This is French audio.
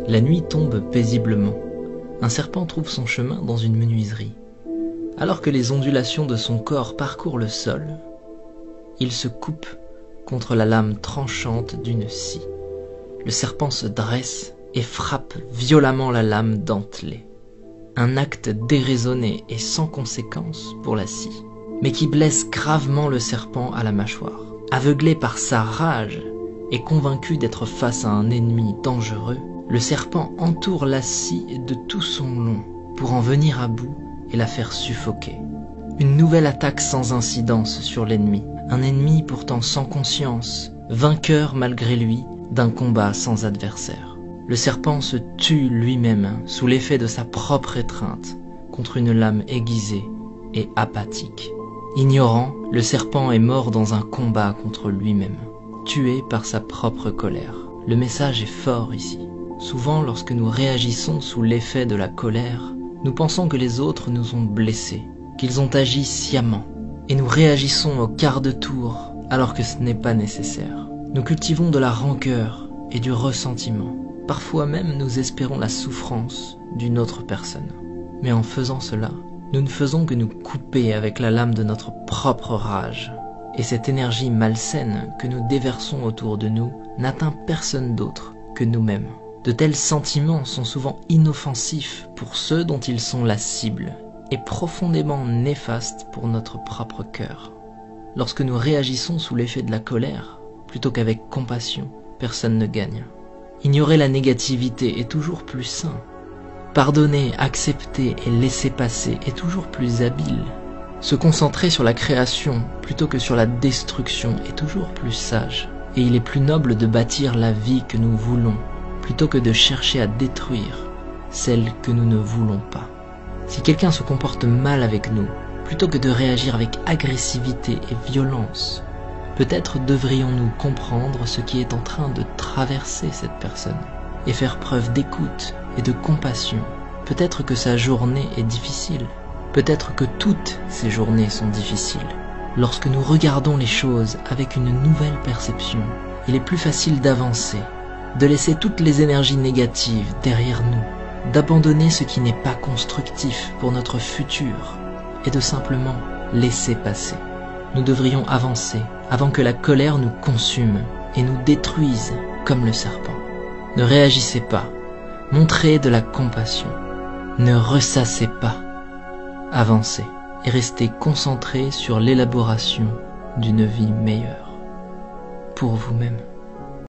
La nuit tombe paisiblement. Un serpent trouve son chemin dans une menuiserie. Alors que les ondulations de son corps parcourent le sol, il se coupe contre la lame tranchante d'une scie. Le serpent se dresse et frappe violemment la lame dentelée. Un acte déraisonné et sans conséquence pour la scie, mais qui blesse gravement le serpent à la mâchoire. Aveuglé par sa rage et convaincu d'être face à un ennemi dangereux, le serpent entoure la scie de tout son long pour en venir à bout et la faire suffoquer. Une nouvelle attaque sans incidence sur l'ennemi, un ennemi pourtant sans conscience, vainqueur malgré lui d'un combat sans adversaire. Le serpent se tue lui-même sous l'effet de sa propre étreinte contre une lame aiguisée et apathique. Ignorant, le serpent est mort dans un combat contre lui-même, tué par sa propre colère. Le message est fort ici. Souvent, lorsque nous réagissons sous l'effet de la colère, nous pensons que les autres nous ont blessés, qu'ils ont agi sciemment, et nous réagissons au quart de tour alors que ce n'est pas nécessaire. Nous cultivons de la rancœur et du ressentiment. Parfois même nous espérons la souffrance d'une autre personne. Mais en faisant cela, nous ne faisons que nous couper avec la lame de notre propre rage. Et cette énergie malsaine que nous déversons autour de nous n'atteint personne d'autre que nous-mêmes. De tels sentiments sont souvent inoffensifs pour ceux dont ils sont la cible et profondément néfastes pour notre propre cœur. Lorsque nous réagissons sous l'effet de la colère, plutôt qu'avec compassion, personne ne gagne. Ignorer la négativité est toujours plus sain. Pardonner, accepter et laisser passer est toujours plus habile. Se concentrer sur la création plutôt que sur la destruction est toujours plus sage. Et il est plus noble de bâtir la vie que nous voulons plutôt que de chercher à détruire celle que nous ne voulons pas. Si quelqu'un se comporte mal avec nous, plutôt que de réagir avec agressivité et violence, peut-être devrions-nous comprendre ce qui est en train de traverser cette personne et faire preuve d'écoute et de compassion. Peut-être que sa journée est difficile. Peut-être que toutes ces journées sont difficiles. Lorsque nous regardons les choses avec une nouvelle perception, il est plus facile d'avancer, de laisser toutes les énergies négatives derrière nous, d'abandonner ce qui n'est pas constructif pour notre futur et de simplement laisser passer. Nous devrions avancer avant que la colère nous consume et nous détruise comme le serpent. Ne réagissez pas, montrez de la compassion, ne ressassez pas, avancez et restez concentrés sur l'élaboration d'une vie meilleure pour vous-même.